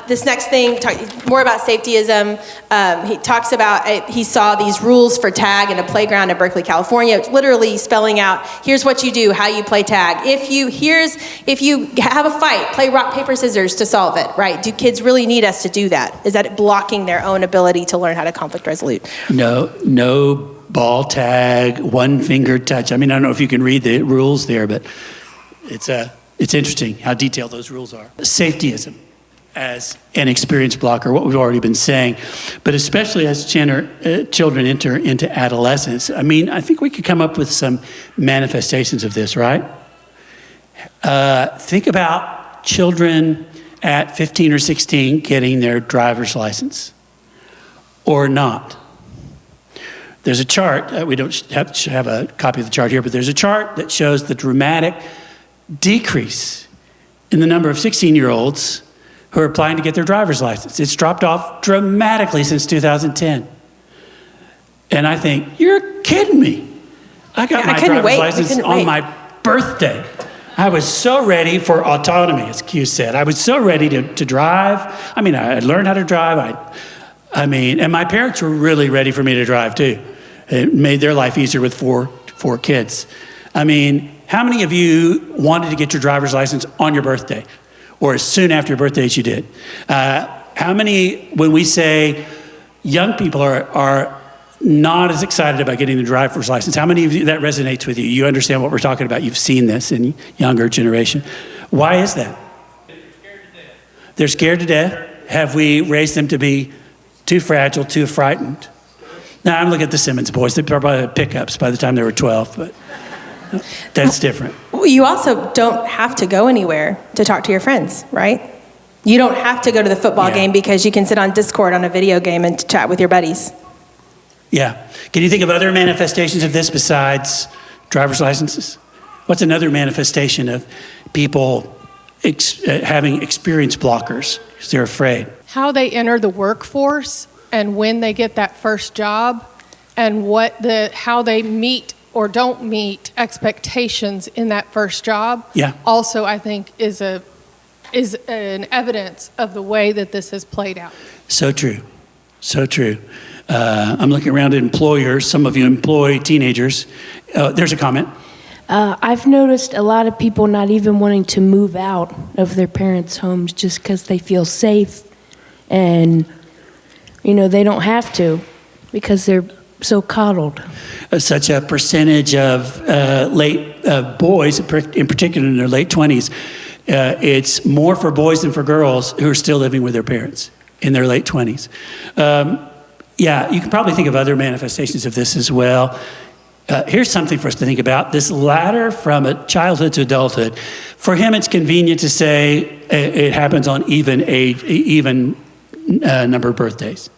This next thing, more about safetyism. He talks about he saw these rules for tag in a playground in Berkeley, California, literally spelling out, here's what you do, how you play tag. If you have a fight, play rock, paper, scissors to solve it, right? Do kids really need us to do that? Is that blocking their own ability to learn how to conflict resolute? No ball tag, one finger touch. I don't know if you can read the rules there, but it's interesting how detailed those rules are. Safetyism as an experience blocker, what we've already been saying, but especially as children enter into adolescence. I think we could come up with some manifestations of this, right? Think about children at 15 or 16 getting their driver's license or not. There's a chart, we don't have a copy of the chart here, but there's a chart that shows the dramatic decrease in the number of 16-year-olds who are applying to get their driver's license. It's dropped off dramatically since 2010. And I think, you're kidding me. I got my driver's license on my birthday. I was so ready for autonomy, as Q said. I was so ready to drive. I mean, I had learned how to drive. I mean, and my parents were really ready for me to drive too. It made their life easier with four kids. I mean, how many of you wanted to get your driver's license on your birthday or as soon after your birthday as you did? How many, when we say young people are not as excited about getting the driver's license, how many of you that resonates with you? You understand what we're talking about. You've seen this in younger generation. Why is that? They're scared to death. Have we raised them to be too fragile, too frightened? Now, I'm looking at the Simmons boys. They probably had pickups by the time they were 12, but that's different. You also don't have to go anywhere to talk to your friends, right? You don't have to go to the football game because you can sit on Discord on a video game and chat with your buddies. Yeah. Can you think of other manifestations of this besides driver's licenses? What's another manifestation of people having experience blockers because they're afraid? How they enter the workforce and when they get that first job and how they meet or don't meet expectations in that first job. Yeah. Also, I think is an evidence of the way that this has played out. So true. So true. I'm looking around at employers. Some of you employ teenagers. There's a comment. I've noticed a lot of people not even wanting to move out of their parents' homes just because they feel safe and, they don't have to because they're so coddled. Such a percentage of boys, in particular in their late 20s, it's more for boys than for girls who are still living with their parents in their late 20s. Yeah, you can probably think of other manifestations of this as well. Here's something for us to think about. This ladder from a childhood to adulthood. For him, it's convenient to say it happens on even number of birthdays.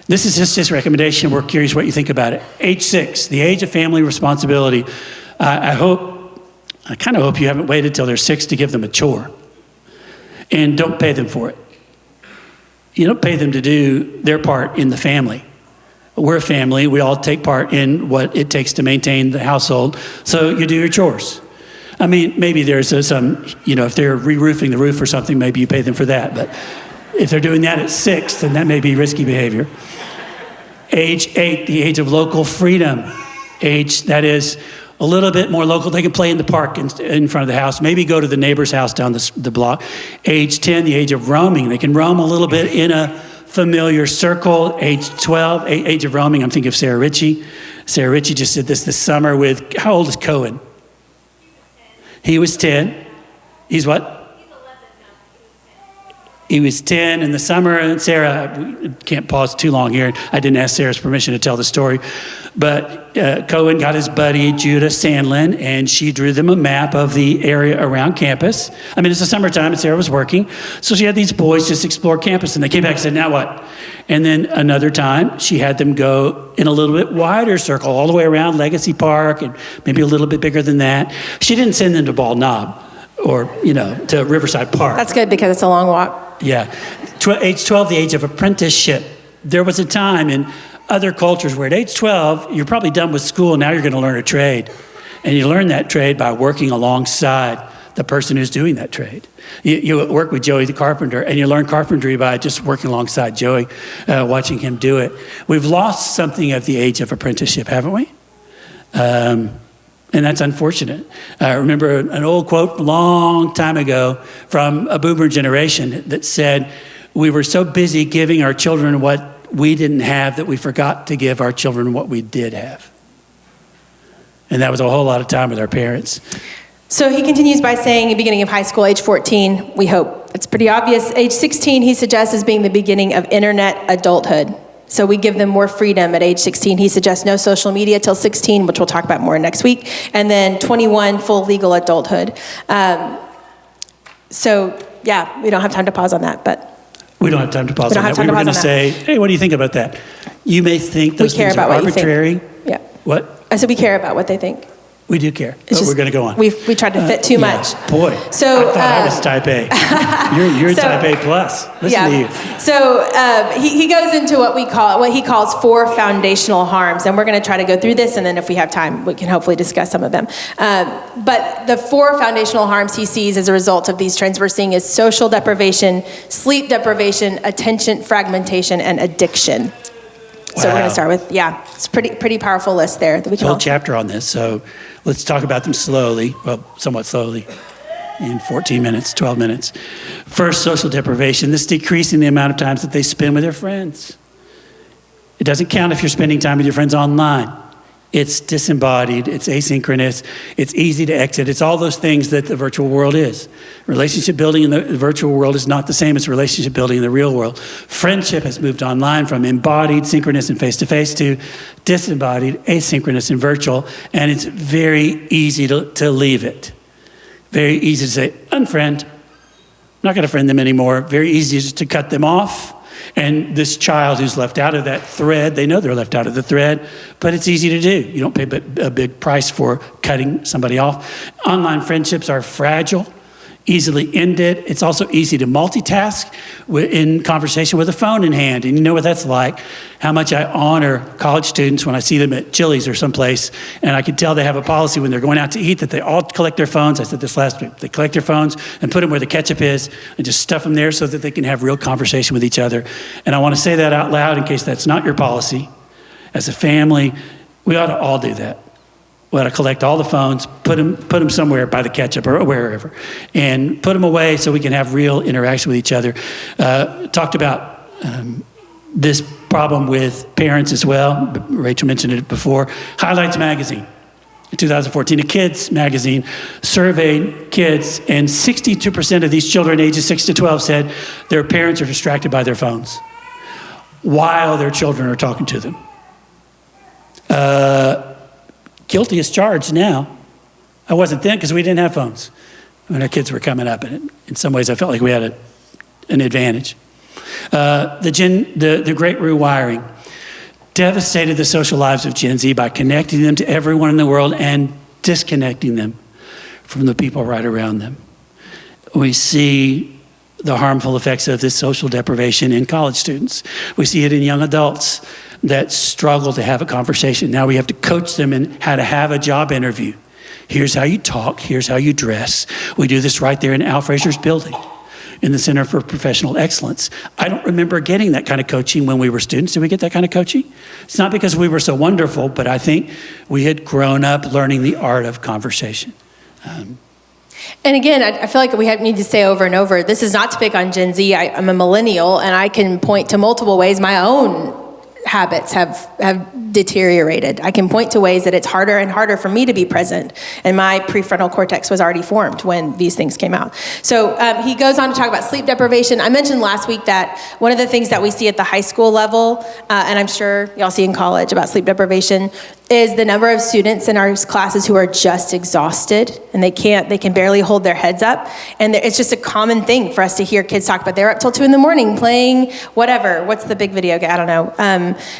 This is just his recommendation. We're curious what you think about it. Age 6, the age of family responsibility. I kind of hope you haven't waited till they're 6 to give them a chore. And don't pay them for it. You don't pay them to do their part in the family. We're a family. We all take part in what it takes to maintain the household. So you do your chores. I mean, maybe there's some, if they're re-roofing the roof or something, maybe you pay them for that. But if they're doing that at 6, then that may be risky behavior. Age 8, the age of local freedom. Age that is a little bit more local. They can play in the park in front of the house, maybe go to the neighbor's house down the block. Age 10, the age of roaming. They can roam a little bit in a familiar circle. Age 12, age of roaming. I'm thinking of Sarah Ritchie. Sarah Ritchie just did this summer with, how old is Cohen? He was 10. He's what? He was 10 in the summer, and Sarah, we can't pause too long here. I didn't ask Sarah's permission to tell the story. But Cohen got his buddy, Judah Sandlin, and she drew them a map of the area around campus. I mean, it's the summertime, and Sarah was working. So she had these boys just explore campus, and they came back and said, now what? And then another time, she had them go in a little bit wider circle, all the way around Legacy Park, and maybe a little bit bigger than that. She didn't send them to Bald Knob or, to Riverside Park. That's good because it's a long walk. Yeah. Age 12, the age of apprenticeship. There was a time in other cultures where at age 12, you're probably done with school. Now you're going to learn a trade. And you learn that trade by working alongside the person who's doing that trade. You work with Joey the carpenter, and you learn carpentry by just working alongside Joey, watching him do it. We've lost something of the age of apprenticeship, haven't we? And that's unfortunate. I remember an old quote a long time ago from a boomer generation that said, we were so busy giving our children what we didn't have that we forgot to give our children what we did have. And that was a whole lot of time with our parents. So he continues by saying, at the beginning of high school, age 14, we hope. It's pretty obvious. Age 16, he suggests, as being the beginning of internet adulthood. So we give them more freedom at age 16. He suggests no social media till 16, which we'll talk about more next week. And then 21, full legal adulthood. So, yeah, we don't have time to pause on that, but... We don't have time to pause on that. We were going to say, hey, what do you think about that? You may think those We care things are about what you think. arbitrary. Yeah. What? I said we care about what they think. We do care, It's but just- we're going to go on. We tried to fit too much. Boy, So, I thought I was type A. You're so- type A plus. Listen to you. So he goes into what he calls 4 foundational harms, and we're going to try to go through this, and then if we have time, we can hopefully discuss some of them. But the 4 foundational harms he sees as a result of these trends we're seeing is social deprivation, sleep deprivation, attention fragmentation, and addiction. So we're going Wow. to start with, it's pretty powerful list there that we A can whole all. chapter on this, so let's talk about them slowly, well, somewhat slowly, in 14 minutes, 12 minutes. First, social deprivation. This decreasing the amount of times that they spend with their friends. It doesn't count if you're spending time with your friends online. It's disembodied, it's asynchronous, it's easy to exit. It's all those things that the virtual world is. Relationship building in the virtual world is not the same as relationship building in the real world. Friendship has moved online from embodied, synchronous, and face-to-face to disembodied, asynchronous, and virtual, and it's very easy to leave it. Very easy to say, unfriend, not gonna friend them anymore. Very easy just to cut them off. And this child who's left out of that thread, they know they're left out of the thread, but it's easy to do. You don't pay a big price for cutting somebody off. Online friendships are fragile, easily ended. It's also easy to multitask in conversation with a phone in hand. And you know what that's like, how much I honor college students when I see them at Chili's or someplace, and I can tell they have a policy when they're going out to eat that they all collect their phones. I said this last week. They collect their phones and put them where the ketchup is and just stuff them there so that they can have real conversation with each other. And I want to say that out loud in case that's not your policy. As a family, we ought to all do that. We ought to collect all the phones, put them somewhere by the ketchup or wherever, and put them away so we can have real interaction with each other. Talked about this problem with parents as well. Rachel mentioned it before. Highlights Magazine, in 2014, a kids magazine surveyed kids, and 62% of these children ages 6 to 12 said their parents are distracted by their phones while their children are talking to them. Guilty as charged now. I wasn't then because we didn't have phones when our kids were coming up. And in some ways, I felt like we had an advantage. The Great Rewiring devastated the social lives of Gen Z by connecting them to everyone in the world and disconnecting them from the people right around them. We see the harmful effects of this social deprivation in college students. We see it in young adults that struggle to have a conversation. Now we have to coach them in how to have a job interview. Here's how you talk, here's how you dress. We do this right there in Al Fraser's building, in the Center for Professional Excellence. I don't remember getting that kind of coaching when we were students. Did we get that kind of coaching? It's not because we were so wonderful, but I think we had grown up learning the art of conversation. And again, I feel like we need to say over and over, this is not to pick on Gen Z. I'm a millennial, and I can point to multiple ways my own habits have deteriorated. I can point to ways that it's harder and harder for me to be present, and my prefrontal cortex was already formed when these things came out. So he goes on to talk about sleep deprivation. I mentioned last week that one of the things that we see at the high school level, and I'm sure y'all see in college about sleep deprivation, is the number of students in our classes who are just exhausted and they can barely hold their heads up. And it's just a common thing for us to hear kids talk about. They're up till 2 a.m. playing whatever. What's the big video game? I don't know.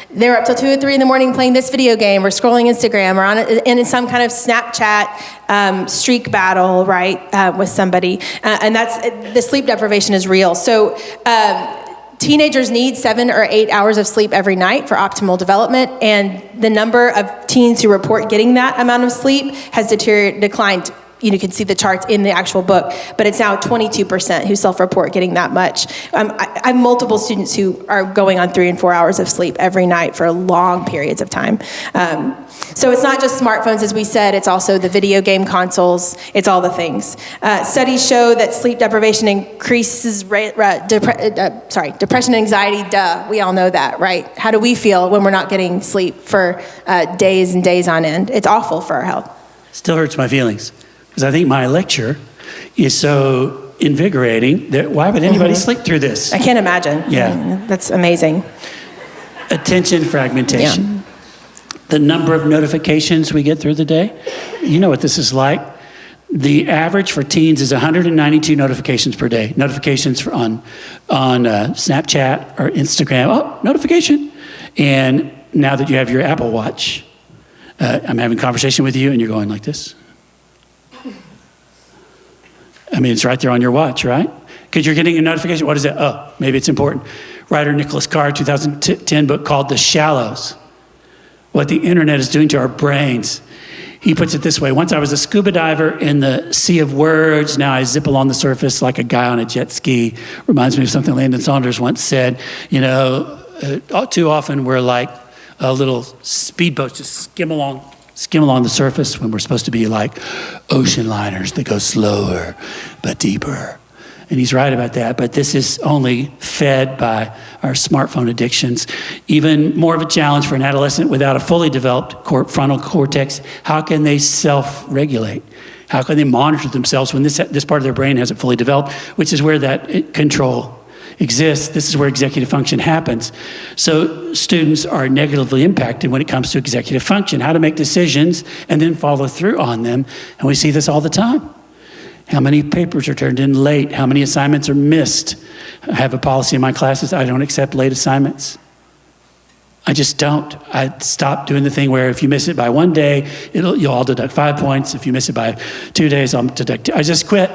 They're up till 2 or 3 a.m. playing this video game or scrolling Instagram or in some kind of Snapchat streak battle, right, with somebody. And that's the sleep deprivation is real. So teenagers need 7 or 8 hours of sleep every night for optimal development, and the number of teens who report getting that amount of sleep has declined. You can see the charts in the actual book, but it's now 22% who self-report getting that much. I have multiple students who are going on 3 and 4 hours of sleep every night for long periods of time. So it's not just smartphones, as we said, it's also the video game consoles, it's all the things. Studies show that sleep deprivation increases depression and anxiety, we all know that, right? How do we feel when we're not getting sleep for days and days on end? It's awful for our health. Still hurts my feelings, because I think my lecture is so invigorating that why would anybody sleep through this? I can't imagine. Yeah. That's amazing. Attention fragmentation. Yeah. The number of notifications we get through the day, you know what this is like. The average for teens is 192 notifications per day. Notifications on Snapchat or Instagram. Oh, notification. And now that you have your Apple Watch, I'm having a conversation with you and you're going like this. I mean, it's right there on your watch, right? Because you're getting a notification. What is it? Oh, maybe it's important. Writer Nicholas Carr, 2010 book called The Shallows, What the Internet is Doing to Our Brains. He puts it this way: once I was a scuba diver in the sea of words, now I zip along the surface like a guy on a jet ski. Reminds me of something Landon Saunders once said. You know, too often we're like a little speedboat, just skim along the surface when we're supposed to be like ocean liners that go slower but deeper. And he's right about that, but this is only fed by our smartphone addictions. Even more of a challenge for an adolescent without a fully developed frontal cortex. How can they self-regulate? How can they monitor themselves when this part of their brain hasn't fully developed, which is where that control exists. This is where executive function happens. So students are negatively impacted when it comes to executive function, how to make decisions and then follow through on them. And we see this all the time. How many papers are turned in late? How many assignments are missed? I have a policy in my classes: I don't accept late assignments. I just don't. I stopped doing the thing where if you miss it by 1 day, you'll all deduct 5 points. If you miss it by 2 days, I'll deduct 2. I just quit.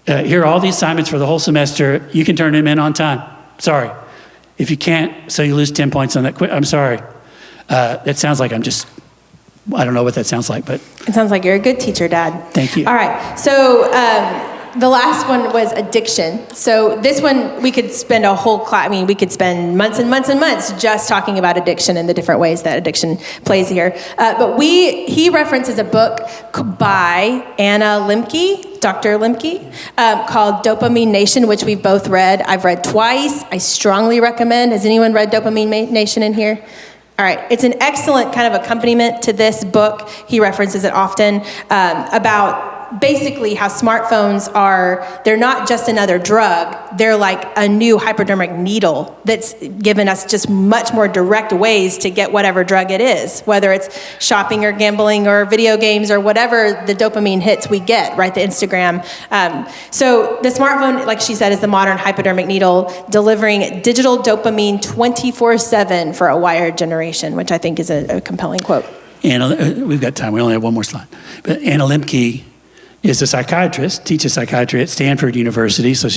Here are all the assignments for the whole semester. You can turn them in on time. Sorry. If you can't, so you lose 10 points on that quit. I'm sorry. That sounds like I don't know what that sounds like, but. It sounds like you're a good teacher, Dad. Thank you. All right. So the last one was addiction. So this one, we could spend a whole class, we could spend months and months and months just talking about addiction and the different ways that addiction plays here. But he references a book by Anna Lemke, Dr. Lemke, called Dopamine Nation, which we've both read. I've read twice. I strongly recommend. Has anyone read Dopamine Nation in here? All right, it's an excellent kind of accompaniment to this book. He references it often about basically how smartphones they're not just another drug, they're like a new hypodermic needle that's given us just much more direct ways to get whatever drug it is, whether it's shopping or gambling or video games or whatever the dopamine hits we get, right, the Instagram. So the smartphone, like she said, is the modern hypodermic needle, delivering digital dopamine 24/7 for a wired generation, which I think is a compelling quote. Anna, we've got time, we only have one more slide. But Anna Lemke is a psychiatrist, teaches psychiatry at Stanford University. So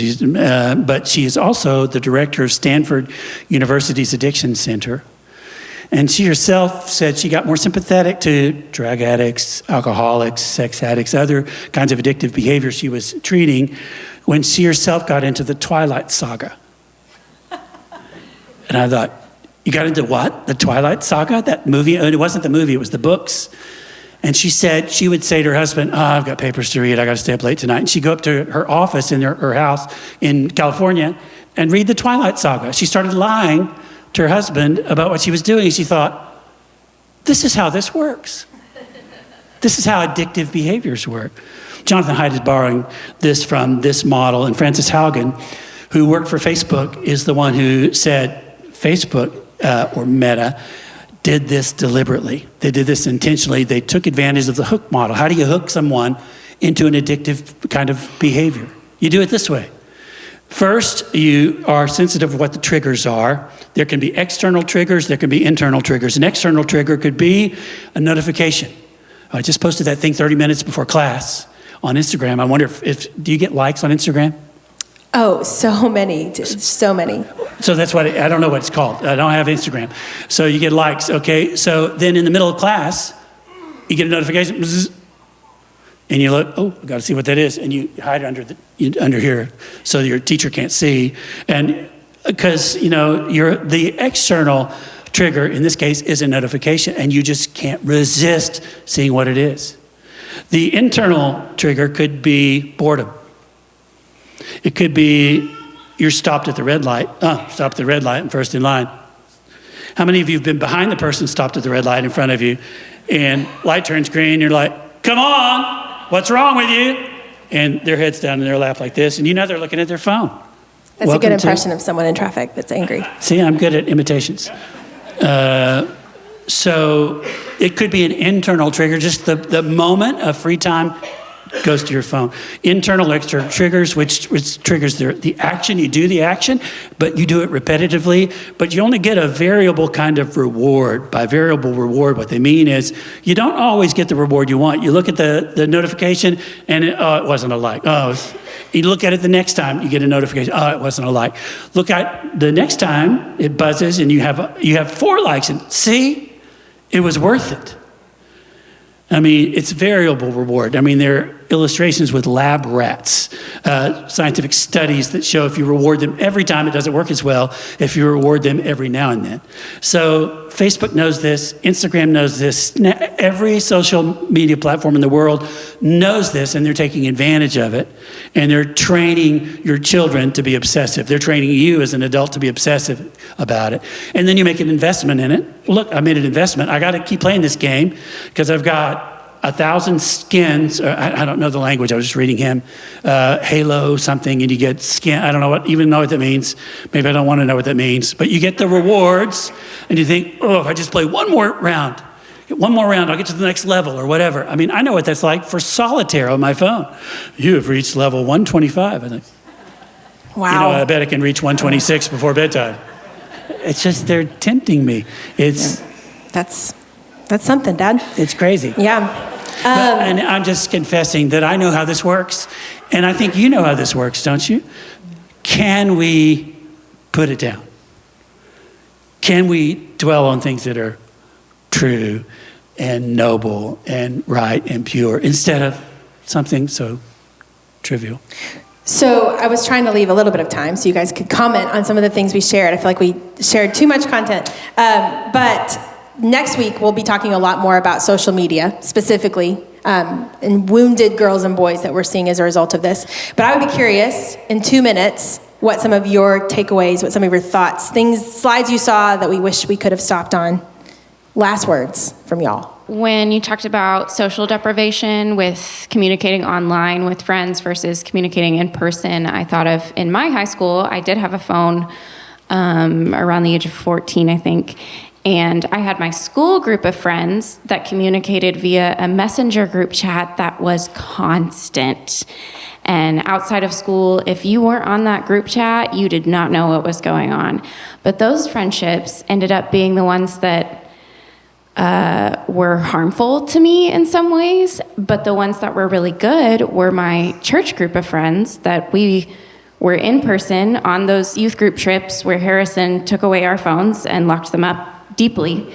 but she is also the director of Stanford University's Addiction Center. And she herself said she got more sympathetic to drug addicts, alcoholics, sex addicts, other kinds of addictive behavior she was treating when she herself got into the Twilight Saga. And I thought, you got into what? The Twilight Saga? That movie? It wasn't the movie, it was the books. And she said she would say to her husband, I've got papers to read, I got to stay up late tonight. And she'd go up to her office in her house in California and read the Twilight Saga. She started lying to her husband about what she was doing. And she thought, this is how this works. This is how addictive behaviors work. Jonathan Haidt is borrowing this from this model. And Frances Haugen, who worked for Facebook, is the one who said Facebook, or Meta, did this deliberately. They did this intentionally. They took advantage of the hook model. How do you hook someone into an addictive kind of behavior? You do it this way. First, you are sensitive to what the triggers are. There can be external triggers, there can be internal triggers. An external trigger could be a notification. I just posted that thing 30 minutes before class on Instagram. I wonder do you get likes on Instagram? Oh, so many, so many. So that's what, I don't know what it's called. I don't have Instagram. So you get likes, okay? So then in the middle of class, you get a notification, bzz, and you look, oh, I gotta see what that is. And you hide it under here so your teacher can't see. And because, the external trigger in this case is a notification and you just can't resist seeing what it is. The internal trigger could be boredom. It could be you're stopped at the red light. Stopped at the red light and first in line. How many of you have been behind the person stopped at the red light in front of you and light turns green, you're like, come on, what's wrong with you? And their head's down in their lap like this, and they're looking at their phone. That's a good impression of someone in traffic that's angry. See, I'm good at imitations. So it could be an internal trigger, just the moment of free time goes to your phone. Internal, external triggers, which triggers the action. You do the action, but you do it repetitively, but you only get a variable kind of reward. By variable reward, what they mean is you don't always get the reward you want. You look at the notification, and it wasn't a like. You look at it the next time, you get a notification. It wasn't a like. Look at the next time, it buzzes, and you have 4 likes, and see, it was worth it. I mean, it's variable reward. I mean, there are illustrations with lab rats, scientific studies that show if you reward them every time, it doesn't work as well if you reward them every now and then. So Facebook knows this, Instagram knows this, every social media platform in the world knows this, and they're taking advantage of it, and they're training your children to be obsessive. They're training you as an adult to be obsessive about it. And then you make an investment in it. Look, I made an investment. I got to keep playing this game because I've got 1,000 skins. I don't know the language. I was just reading him. Halo something, and you get skin. I don't know what that means. Maybe I don't want to know what that means. But you get the rewards, and you think, if I just play one more round, I'll get to the next level or whatever. I mean, I know what that's like for solitaire on my phone. You have reached level 125. I think. Wow. I bet I can reach 126 before bedtime. It's just they're tempting me. That's something, Dad. It's crazy. Yeah. And I'm just confessing that I know how this works, and I think you know how this works, don't you? Can we put it down? Can we dwell on things that are true and noble and right and pure instead of something so trivial? So I was trying to leave a little bit of time so you guys could comment on some of the things we shared. I feel like we shared too much content. But next week, we'll be talking a lot more about social media, specifically, and wounded girls and boys that we're seeing as a result of this. But I would be curious, in 2 minutes, what some of your takeaways, what some of your thoughts, slides you saw that we wish we could have stopped on. Last words from y'all. When you talked about social deprivation with communicating online with friends versus communicating in person, I thought of, in my high school, I did have a phone around the age of 14, I think. And I had my school group of friends that communicated via a messenger group chat that was constant. And outside of school, if you weren't on that group chat, you did not know what was going on. But those friendships ended up being the ones that were harmful to me in some ways. But the ones that were really good were my church group of friends that we were in person on those youth group trips where Harrison took away our phones and locked them up deeply.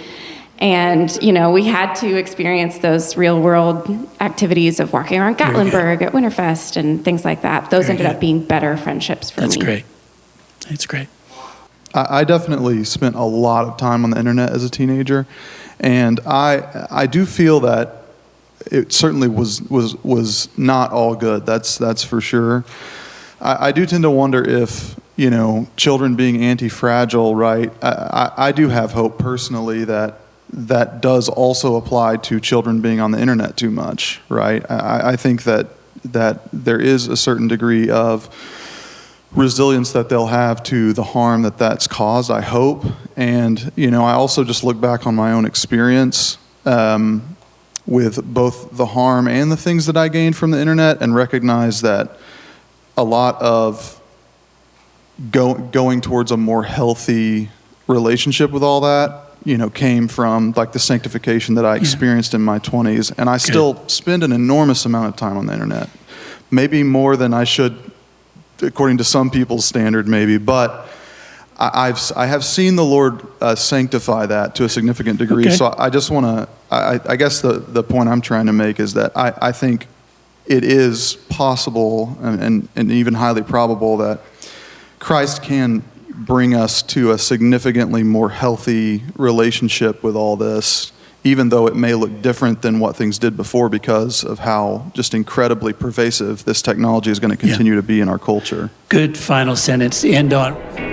And, we had to experience those real world activities of walking around Gatlinburg at Winterfest and things like that. Those ended up being better friendships for me. That's great. That's great. I definitely spent a lot of time on the internet as a teenager. And I do feel that it certainly was not all good. That's for sure. I do tend to wonder if, children being anti-fragile, right? I do have hope personally that does also apply to children being on the internet too much, right? I think that there is a certain degree of resilience that they'll have to the harm that's caused, I hope. And, I also just look back on my own experience with both the harm and the things that I gained from the internet, and recognize that a lot of going towards a more healthy relationship with all that, came from like the sanctification that I experienced in my 20s. And I still spend an enormous amount of time on the internet, maybe more than I should, according to some people's standard, maybe. But I have seen the Lord sanctify that to a significant degree. Okay. So I just want to, I guess the point I'm trying to make is that I think it is possible and even highly probable that Christ can bring us to a significantly more healthy relationship with all this, even though it may look different than what things did before because of how just incredibly pervasive this technology is going to continue to be in our culture. Good final sentence to end on.